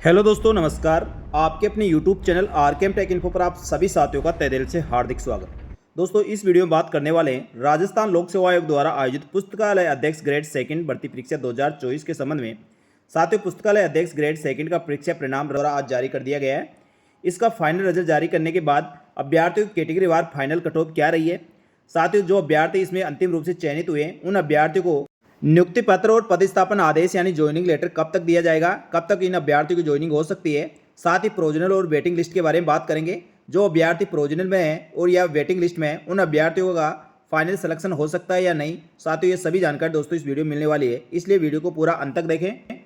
Hello दोस्तों, नमस्कार। आपके अपने YouTube channel RKM take info पर आप सभी साथियों का तहे दिल से हार्दिक स्वागत। दोस्तों, इस वीडियो में बात करने वाले हैं राजस्थान लोक सेवा आयोग द्वारा आयोजित पुस्तकालय अध्यक्ष ग्रेड सेकंड भर्ती परीक्षा 2024 के संबंध में। साथियों, पुस्तकालय अध्यक्ष ग्रेड सेकंड का परीक्षा परिणाम द्वारा आज जारी कर दिया गया है। इसका फाइनल रिजल्ट जारी करने के बाद अभ्यर्थियों की कैटेगरी वार फाइनल कट ऑफ क्या रही है। साथियों, जो अभ्यर्थी इसमें अंतिम रूप से चयनित हुए हैं उन अभ्यर्थियों को नियुक्ति पत्र और पदस्थापन आदेश यानी ज्वाइनिंग लेटर कब तक दिया जाएगा, कब तक इन अभ्यर्थियों की ज्वाइनिंग हो सकती है। साथ ही प्रोविजनल और वेटिंग लिस्ट के बारे में बात करेंगे। जो अभ्यर्थी प्रोविजनल में है और या वेटिंग लिस्ट में है उन अभ्यर्थियों का फाइनल सिलेक्शन हो सकता है या नहीं। साथियों, ये सभी जानकारी दोस्तों इस वीडियो में मिलने वाली है, इसलिए वीडियो को पूरा अंत तक देखें।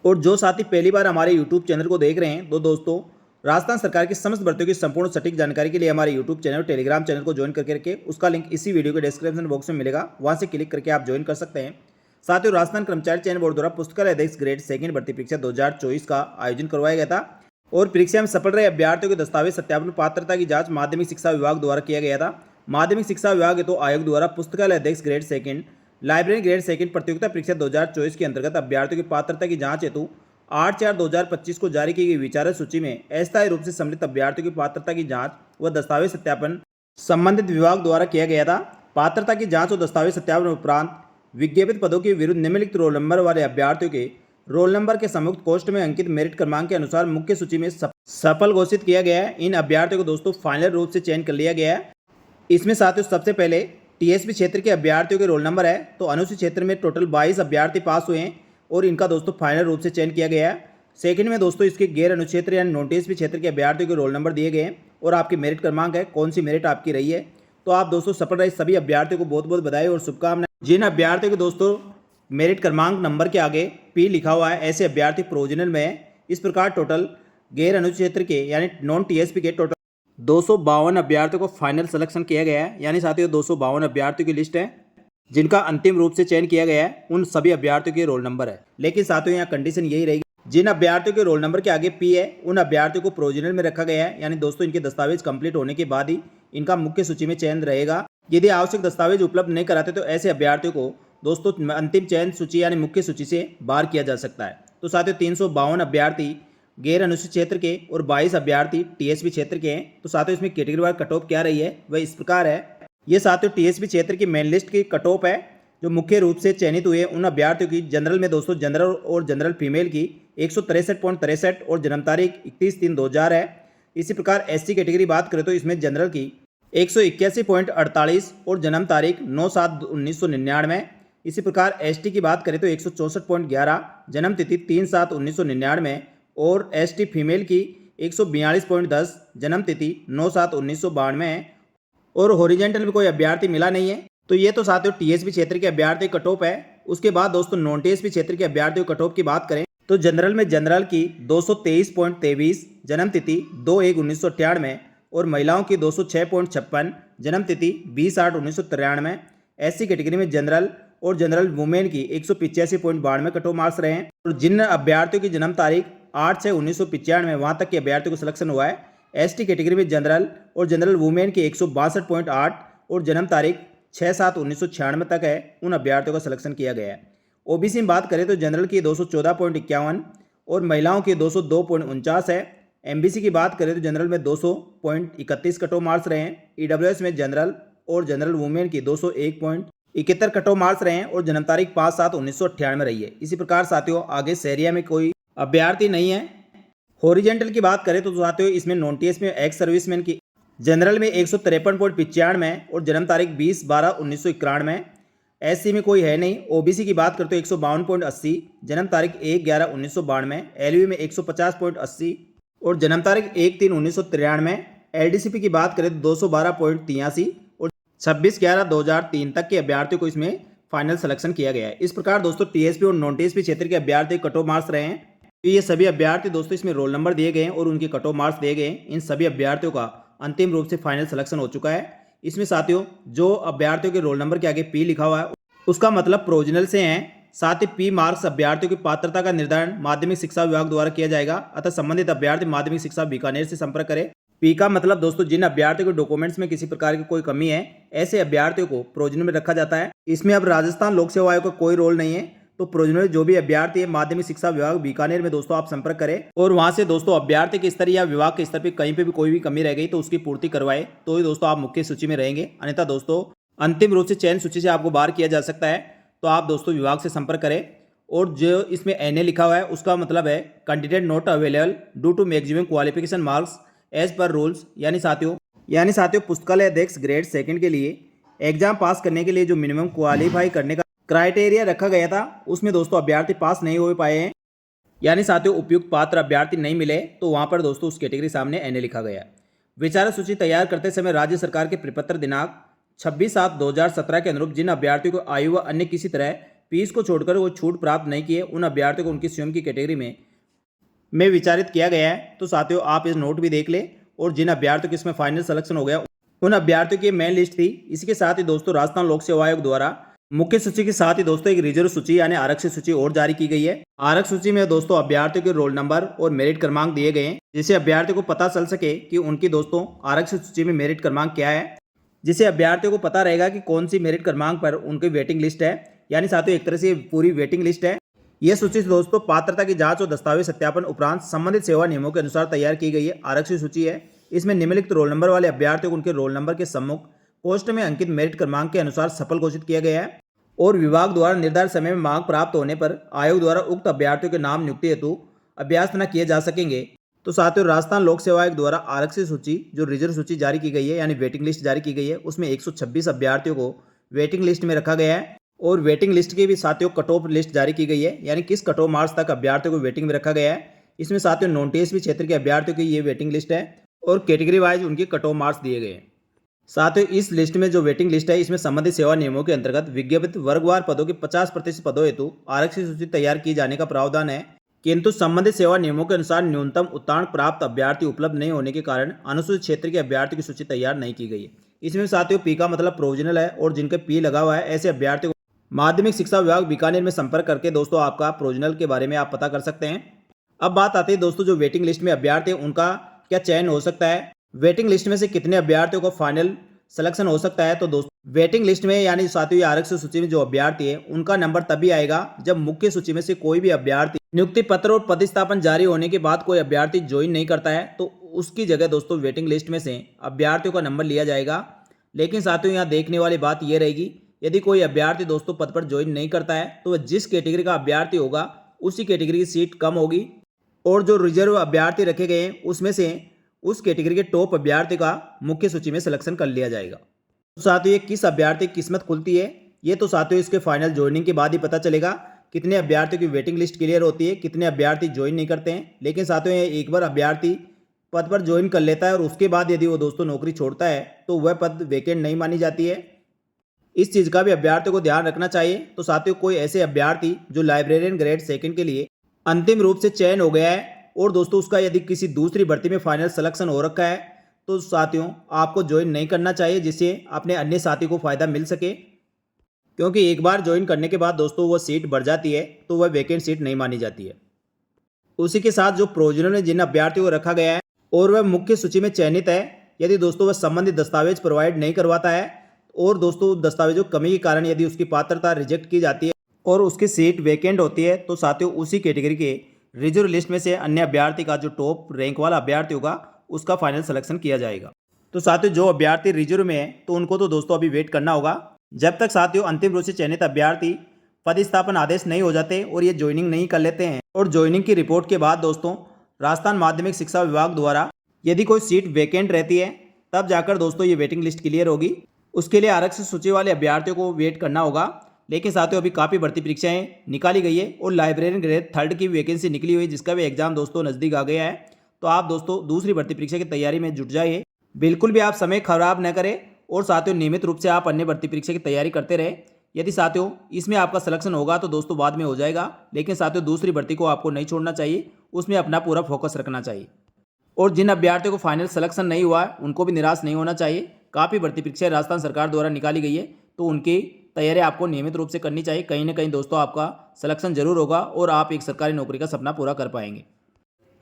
और जो साथी पहली बार हमारे यूट्यूब चैनल को देख रहे हैं तो दोस्तों, राजस्थान सरकार की समस्त भर्तियों की संपूर्ण सटीक जानकारी के लिए हमारे यूट्यूब चैनल और टेलीग्राम चैनल को ज्वाइन करके रखें। उसका लिंक इसी वीडियो के डिस्क्रिप्शन बॉक्स में मिलेगा, वहां से क्लिक करके आप ज्वाइन कर सकते हैं। साथियों, राजस्थान कर्मचारी चयन बोर्ड द्वारा पुस्तकालय अध्यक्ष ग्रेड सेकंड भर्ती परीक्षा 2024 का आयोजन करवाया गया था और परीक्षा में सफल रहे अभ्यर्थियों के दस्तावेज सत्यापन पात्रता की जांच माध्यमिक शिक्षा विभाग द्वारा किया गया था। माध्यमिक शिक्षा विभाग तो आयोग द्वारा पुस्तकालय अध्यक्ष grade second library grade second प्रतियोगिता परीक्षा 2024 के अंतर्गत अभ्यर्थियों की पात्रता की जांच हेतु 8/4/2025 को जारी की गई विचार सूची में अस्थायी रूप से सम्मिलित अभ्यर्थियों की पात्रता की जांच व दस्तावेज सत्यापन संबंधित विभाग द्वारा किया गया था। पात्रता की जांच और दस्तावेज सत्यापन उपरांत विज्ञापित पदों के विरुद्ध निम्नलिखित रोल नंबर वाले अभ्यर्थियों के रोल नंबर के संयुक्त कोष्ठ में अंकित मेरिट क्रमांक के अनुसार मुख्य सूची में सफल घोषित किया गया है। इन अभ्यर्थियों को दोस्तों फाइनल रूप से चयन कर लिया गया है। इसमें साथियों, सबसे पहले टीएसपी क्षेत्र के अभ्यर्थियों के रोल नंबर है तो अनुसूचित क्षेत्र में टोटल 22 अभ्यर्थी पास हुए हैं और इनका दोस्तों फाइनल रूप से चयन किया गया है। सेकंड में दोस्तों इसके गैर अनुक्षेत्र यानी नॉन टीएसपी क्षेत्र के अभ्यर्थियों के रोल नंबर दिए गए हैं और आपके मेरिट क्रमांक है, कौन सी मेरिट आपकी रही है। तो आप दोस्तों सफल रहे सभी अभ्यर्थियों को बहुत बहुत बधाई और शुभकामनाएं। जिन अभ्यर्थियों को दोस्तों मेरिट क्रमांक नंबर के आगे पी लिखा हुआ है ऐसे अभ्यर्थी प्रोविजनल में है। इस प्रकार टोटल गैर अनुक्षेत्र के यानी नॉन टीएसपी के टोटल 252 अभ्यर्थियों को फाइनल सिलेक्शन किया गया है। यानी साथियों 252 अभ्यर्थियों की लिस्ट है जिनका अंतिम रूप से चयन किया गया है, उन सभी अभ्यर्थियों के रोल नंबर है। लेकिन साथियों यहाँ कंडीशन यही रहेगी, जिन अभ्यर्थियों के रोल नंबर के आगे पी है उन अभ्यर्थियों को प्रोविजनल में रखा गया है। यानी दोस्तों इनके दस्तावेज कंप्लीट होने के बाद ही इनका मुख्य सूची में चयन रहेगा। यदि आवश्यक दस्तावेज उपलब्ध नहीं कराते तो ऐसे अभ्यर्थियों को दोस्तों अंतिम चयन सूची यानी मुख्य सूची से बाहर किया जा सकता है। तो साथियों 352 अभ्यर्थी गैर अनुसूचित क्षेत्र के और 22 अभ्यर्थी टीएसपी क्षेत्र के हैं। तो साथियों इसमें कैटेगरी वार कट ऑफ क्या रही है वह इस प्रकार है। ये साथियों टीएसपी क्षेत्र की मेन लिस्ट की कट ऑफ है। जो मुख्य रूप से चयनित हुए उन अभ्यर्थियों की जनरल में दोस्तों जनरल और जनरल फीमेल की 163.63 और जन्म तारीख 31/3/2000 है। इसी प्रकार एससी कैटेगरी बात करें तो इसमें जनरल की 181.48 और जन्म तारीख 9/7/1999। इसी प्रकार एसटी की बात करें तो 164.11 जन्म तिथि 3/7/1999 और एसटी फीमेल की 142.10 जन्म तिथि 9/7/1992 है। और हॉरिजेंटल में कोई अभ्यर्थी मिला नहीं है। तो ये तो साथियों टीएसपी क्षेत्र के अभ्यर्थी कट ऑफ है। उसके बाद दोस्तों नॉन टीएसपी क्षेत्र के अभ्यर्थियों कट ऑफ की बात करें तो जनरल में जनरल की 223.23 जन्म तिथि 2/1/1998 और महिलाओं की 206.56 जन्म तिथि 20/8/1993। एससी कैटेगरी में जनरल और जनरल वुमेन की 185.92 कट ऑफ मार्क्स रहे हैं। और जिन अभ्यर्थियों की जन्म तारीख 8/6/1995 वहां तक के अभ्यर्थियों को सिलेक्शन हुआ है। एसटी कैटेगरी में जनरल और जनरल वुमेन की 162.8 और जन्म तारीख 6/7/1996 तक है, उन अभ्यर्थियों का सिलेक्शन किया गया है। ओबीसी में बात करें तो जनरल की 214.51 और महिलाओं की 202.49 है। एमबीसी की बात करें तो जनरल में 200.31 कट ऑफ मार्क्स रहे हैं। ईडब्ल्यूएस में जनरल और जनरल वुमेन की 201.71 कट ऑफ मार्क्स रहे हैं और जन्म तारीख 5/7/1998 रही है। इसी प्रकार साथियों आगे सहरिया में कोई अभ्यर्थी नहीं है। हॉरिजेंटल की बात करें तो साथियों इसमें नॉन टीएस में एक्स सर्विसमैन की जनरल में 153.95 और जन्म तारीख 20/12/1991। एससी में कोई है नहीं। ओबीसी की बात करें तो 152.80 जन्म तारीख 1/11/1992। एलयू में 150.80 और जन्म तारीख 1/3/1993। एलडीसीपी की बात करें तो 212.83 और 26/11/2003 तक के अभ्यर्थियों को इसमें फाइनल सिलेक्शन किया गया है। इस प्रकार दोस्तों टीएसपी और नॉन टीएसपी क्षेत्र के अभ्यर्थी कट ऑफ मार्क्स रहे हैं। तो ये सभी अभ्यर्थी दोस्तों इसमें रोल नंबर दिए गए हैं और उनके कट ऑफ मार्क्स दिए गए हैं। इन सभी अभ्यर्थियों का अंतिम रूप से फाइनल सिलेक्शन हो चुका है। इसमें साथियों जो अभ्यर्थियों के रोल नंबर के आगे पी लिखा हुआ है उसका मतलब प्रोविजनल से हैं। साथ ही पी मार्क्स अभ्यर्थियों की पात्रता का निर्धारण माध्यमिक शिक्षा विभाग द्वारा किया जाएगा। अतः संबंधित अभ्यर्थी माध्यमिक शिक्षा बीकानेर से संपर्क करें। पी का मतलब दोस्तों जिन अभ्यर्थियों के डॉक्यूमेंट्स में किसी प्रकार की कोई कमी है ऐसे अभ्यर्थियों को प्रोविजनल में रखा जाता है। इसमें अब राजस्थान लोक सेवा आयोग का कोई रोल नहीं है। तो प्रोविजनल जो भी अभ्यर्थी है माध्यमिक शिक्षा विभाग बीकानेर में दोस्तों आप संपर्क करें और वहां से दोस्तों अभ्यर्थी के स्तर या विभाग के स्तर पर कहीं पे भी कोई भी कमी रह गई तो उसकी पूर्ति करवाए, तो ही दोस्तों आप मुख्य सूची में रहेंगे। अन्यथा दोस्तों अंतिम रूप से चयन सूची से आपको बाहर किया जा सकता है। तो आप दोस्तों विभाग से संपर्क करें। और जो इसमें NA लिखा हुआ है उसका मतलब है candidate not available due to maximum qualification marks as per rules. यानी साथियों पुस्तकालय अध्यक्ष ग्रेड सेकंड के लिए एग्जाम पास करने के लिए जो मिनिमम क्वालिफाई करने का क्राइटेरिया रखा गया था उसमें दोस्तों अभ्यर्थी पास नहीं हो पाए हैं, यानी साथियों उपयुक्त पात्र अभ्यर्थी नहीं मिले, तो वहां पर दोस्तों उस कैटेगरी सामने NA लिखा गया है। विचारक सूची तैयार करते समय राज्य सरकार के प्रपत्र दिनांक 26/7/2017 के अनुरूप जिन अभ्यर्थियों को आयु व अन्य किसी तरह फीस को छोड़कर वो छूट प्राप्त नहीं किए उन अभ्यर्थियों को उनकी स्वयं की कैटेगरी में विचारित किया गया है। तो साथियों आप इस नोट भी देख ले। और जिन अभ्यर्थियों के इसमें फाइनल सिलेक्शन हो गया उन अभ्यर्थियों की मेन लिस्ट थी। इसके साथ ही दोस्तों राजस्थान लोक सेवा आयोग द्वारा मुख्य सूची के साथ ही दोस्तों एक रिजर्व सूची यानी आरक्षित सूची और जारी की गई है। आरक्षित सूची में दोस्तों अभ्यर्थियों के रोल नंबर और मेरिट क्रमांक दिए गए हैं, जिससे अभ्यर्थियों को पता चल सके कि उनकी दोस्तों आरक्षित सूची में मेरिट क्रमांक क्या है, जिससे अभ्यर्थियों को पता रहेगा कि कौन सी मेरिट क्रमांक पर उनकी वेटिंग लिस्ट है। यानी साथियों एक तरह से पूरी वेटिंग लिस्ट है। यह सूची दोस्तों पात्रता की जांच और दस्तावेज सत्यापन उपरांत संबंधित सेवा नियमों के अनुसार तैयार की गई है। आरक्षित सूची है। इसमें निम्नलिखित रोल नंबर वाले अभ्यर्थियों को उनके रोल नंबर के सम्मुख पोस्ट में अंकित मेरिट क्रमांक के अनुसार सफल घोषित किया गया है और विभाग द्वारा निर्धारित समय में मांग प्राप्त होने पर आयोग द्वारा उक्त अभ्यर्थियों के नाम नियुक्ति हेतु अभ्यास न किए जा सकेंगे। तो साथियों राजस्थान लोक सेवा आयोग द्वारा आरक्षित सूची जो रिजर्व सूची जारी की गई है यानी वेटिंग लिस्ट जारी की गई है, उसमें 126 अभ्यर्थियों को वेटिंग लिस्ट में रखा गया है। और वेटिंग लिस्ट की भी साथियों कट ऑफ लिस्ट जारी की गई है, यानी किस कट ऑफ मार्क्स तक अभ्यर्थियों को वेटिंग में रखा गया है। इसमें साथियों नॉन टीएसपी क्षेत्र के अभ्यर्थियों की ये वेटिंग लिस्ट है और कैटेगरी वाइज उनकी कट ऑफ मार्क्स दिए गए हैं। साथियों इस लिस्ट में जो वेटिंग लिस्ट है इसमें संबंधित सेवा नियमों के अंतर्गत विज्ञापित वर्गवार पदों के 50% पदों हेतु आरक्षित सूची तैयार किए जाने का प्रावधान है, किंतु संबंधित सेवा नियमों के अनुसार न्यूनतम उत्तीर्ण प्राप्त अभ्यर्थी उपलब्ध नहीं होने के कारण अनुसूचित क्षेत्र के अभ्यर्थी की सूची तैयार नहीं की गई है। इसमें साथियों पी का मतलब प्रोविजनल है और जिनके पी लगा हुआ है ऐसे अभ्यर्थी को माध्यमिक शिक्षा विभाग बीकानेर में संपर्क करके दोस्तों आपका प्रोविजनल के बारे में आप पता कर सकते हैं। अब बात आती है दोस्तों जो वेटिंग लिस्ट में अभ्यर्थी है उनका क्या चयन हो सकता है, वेटिंग लिस्ट में से कितने अभ्यर्थियों को फाइनल सिलेक्शन हो सकता है। तो दोस्तों वेटिंग लिस्ट में यानी साथियों आरक्षित सूची में जो अभ्यर्थी है उनका नंबर तभी आएगा जब मुख्य सूची में से कोई भी अभ्यर्थी नियुक्ति पत्र और प्रतिस्थापन जारी होने के बाद कोई अभ्यर्थी ज्वाइन नहीं करता है, तो उसकी जगह दोस्तों वेटिंग लिस्ट में से अभ्यर्थियों का नंबर लिया जाएगा। लेकिन साथियों यहाँ देखने वाली बात यह रहेगी, यदि कोई अभ्यर्थी दोस्तों पद पर ज्वाइन नहीं करता है तो वह जिस कैटेगरी का अभ्यर्थी होगा उसी कैटेगरी की सीट कम होगी और जो रिजर्व अभ्यर्थी रखे गए हैं उसमें से उस कैटेगरी के टॉप अभ्यर्थी का मुख्य सूची में सिलेक्शन कर लिया जाएगा। तो साथियों ये किस अभ्यर्थी की किस्मत खुलती है ये तो साथियों इसके फाइनल ज्वाइनिंग के बाद ही पता चलेगा। कितने अभ्यर्थियों की वेटिंग लिस्ट क्लियर होती है, कितने अभ्यर्थी ज्वाइन नहीं करते हैं। लेकिन साथियों एक बार अभ्यर्थी पद पर ज्वाइन कर लेता है और उसके बाद यदि वो दोस्तों नौकरी छोड़ता है तो वह पद वेकेंट नहीं मानी जाती है। इस चीज़ का भी अभ्यर्थियों को ध्यान रखना चाहिए। तो साथियों कोई ऐसे अभ्यर्थी जो लाइब्रेरियन ग्रेड सेकंड के लिए अंतिम रूप से चयन हो गया है और दोस्तों उसका यदि किसी दूसरी भर्ती में फाइनल सिलेक्शन हो रखा है तो साथियों आपको ज्वाइन नहीं करना चाहिए, जिससे अपने अन्य साथी को फायदा मिल सके, क्योंकि एक बार ज्वाइन करने के बाद दोस्तों वो सीट बढ़ जाती है तो वह वैकेंट सीट नहीं मानी जाती है। उसी के साथ जो प्रोविजनल में जिन अभ्यर्थियों को रखा गया है और वह मुख्य सूची में चयनित है, यदि दोस्तों वह संबंधित दस्तावेज प्रोवाइड नहीं करवाता है और दोस्तों दस्तावेजों कमी के कारण यदि उसकी पात्रता रिजेक्ट की जाती है और उसकी सीट वैकेंट होती है तो साथियों उसी कैटेगरी के रिजर्व लिस्ट में से अन्य अभ्यर्थी का जो टॉप रैंक वाला अभ्यर्थी होगा उसका फाइनल सिलेक्शन किया जाएगा। तो साथियों जो अभ्यर्थी रिजर्व में है तो उनको तो दोस्तों अभी वेट करना होगा जब तक साथियों अंतिम रूप से चयनित अभ्यर्थी पदस्थापन आदेश नहीं हो जाते और ये ज्वाइनिंग नहीं कर लेते हैं। और ज्वाइनिंग की रिपोर्ट के बाद दोस्तों राजस्थान माध्यमिक शिक्षा विभाग द्वारा यदि कोई सीट वैकेंट रहती है तब जाकर दोस्तों ये वेटिंग लिस्ट क्लियर होगी। उसके लिए आरक्षित सूची वाले अभ्यर्थियों को वेट करना होगा। लेकिन साथियों अभी काफ़ी भर्ती परीक्षाएं निकाली गई है और लाइब्रेरियन ग्रेड थर्ड की वैकेंसी निकली हुई जिसका भी एग्जाम दोस्तों नज़दीक आ गया है। तो आप दोस्तों दूसरी भर्ती परीक्षा की तैयारी में जुट जाइए, बिल्कुल भी आप समय खराब न करें और साथियों नियमित रूप से आप अन्य भर्ती परीक्षा की तैयारी करते रहे। यदि साथियों इसमें आपका सिलेक्शन होगा तो दोस्तों बाद में हो जाएगा, लेकिन साथियों दूसरी भर्ती को आपको नहीं छोड़ना चाहिए, उसमें अपना पूरा फोकस रखना चाहिए। और जिन अभ्यर्थियों को फाइनल सिलेक्शन नहीं हुआ है उनको भी निराश नहीं होना चाहिए। काफ़ी भर्ती परीक्षाएं राजस्थान सरकार द्वारा निकाली गई है तो उनकी तैयारी आपको नियमित रूप से करनी चाहिए। कहीं ना कहीं दोस्तों आपका सिलेक्शन जरूर होगा और आप एक सरकारी नौकरी का सपना पूरा कर पाएंगे।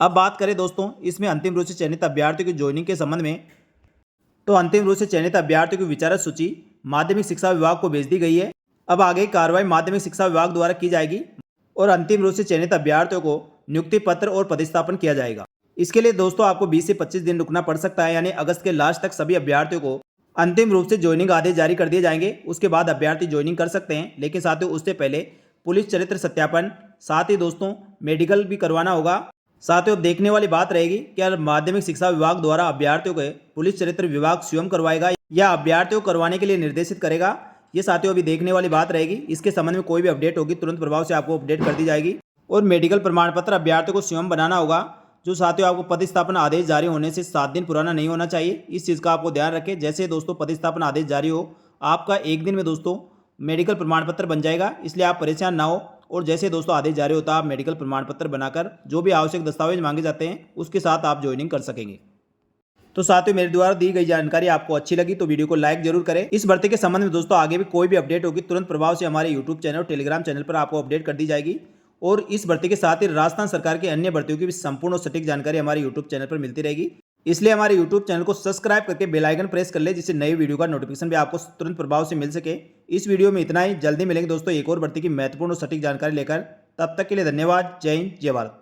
अब बात करें दोस्तों इसमें अंतिम रूप से चयनित अभ्यर्थियों की ज्वाइनिंग के संबंध में, तो अंतिम रूप से चयनित अभ्यर्थियों की विचारक सूची माध्यमिक शिक्षा विभाग को भेज दी गई है अब आगे की कार्रवाई माध्यमिक शिक्षा विभाग द्वारा की जाएगी और अंतिम रूप से चयनित अभ्यर्थियों को नियुक्ति पत्र और पदस्थापन किया जाएगा। इसके लिए दोस्तों आपको 20 से 25 दिन रुकना पड़ सकता है, यानी अगस्त के लास्ट तक सभी अभ्यर्थियों को अंतिम रूप से ज्वाइनिंग आदेश जारी कर दिए जाएंगे। उसके बाद अभ्यर्थी ज्वाइनिंग कर सकते हैं, लेकिन साथियों उससे पहले पुलिस चरित्र सत्यापन, साथ ही दोस्तों मेडिकल भी करवाना होगा। साथियों देखने वाली बात रहेगी क्या माध्यमिक शिक्षा विभाग द्वारा अभ्यर्थियों के पुलिस चरित्र विभाग स्वयं करवाएगा या अभ्यर्थियों को करवाने के लिए निर्देशित करेगा, ये साथियों अभी देखने वाली बात रहेगी। इसके संबंध में कोई भी अपडेट होगी तुरंत प्रभाव से आपको अपडेट कर दी जाएगी। और मेडिकल प्रमाण पत्र अभ्यर्थियों को स्वयं बनाना होगा, जो साथियों आपको पदस्थापन आदेश जारी होने से 7 दिन पुराना नहीं होना चाहिए। इस चीज़ का आपको ध्यान रखें। जैसे दोस्तों पदस्थापन आदेश जारी हो, आपका एक दिन में दोस्तों मेडिकल प्रमाण पत्र बन जाएगा, इसलिए आप परेशान ना हो। और जैसे दोस्तों आदेश जारी होता है, आप मेडिकल प्रमाण पत्र बनाकर जो भी आवश्यक दस्तावेज मांगे जाते हैं उसके साथ आप ज्वाइनिंग कर सकेंगे। तो साथियों मेरे द्वारा दी गई जानकारी आपको अच्छी लगी तो वीडियो को लाइक जरूर करें। इस भर्ती के संबंध में दोस्तों आगे भी कोई भी अपडेट होगी तुरंत प्रभाव से हमारे यूट्यूब चैनल और टेलीग्राम चैनल पर आपको अपडेट कर दी जाएगी। और इस भर्ती के साथ ही राजस्थान सरकार की अन्य भर्तियों की भी संपूर्ण और सटीक जानकारी हमारे यूट्यूब चैनल पर मिलती रहेगी। इसलिए हमारे यूट्यूब चैनल को सब्सक्राइब करके बेल आइकन प्रेस कर ले, जिससे नई वीडियो का नोटिफिकेशन भी आपको तुरंत प्रभाव से मिल सके। इस वीडियो में इतना ही, जल्दी मिलेंगे दोस्तों एक और भर्ती की महत्वपूर्ण और सटीक जानकारी लेकर। तब तक के लिए धन्यवाद। जय हिंद, जय भारत।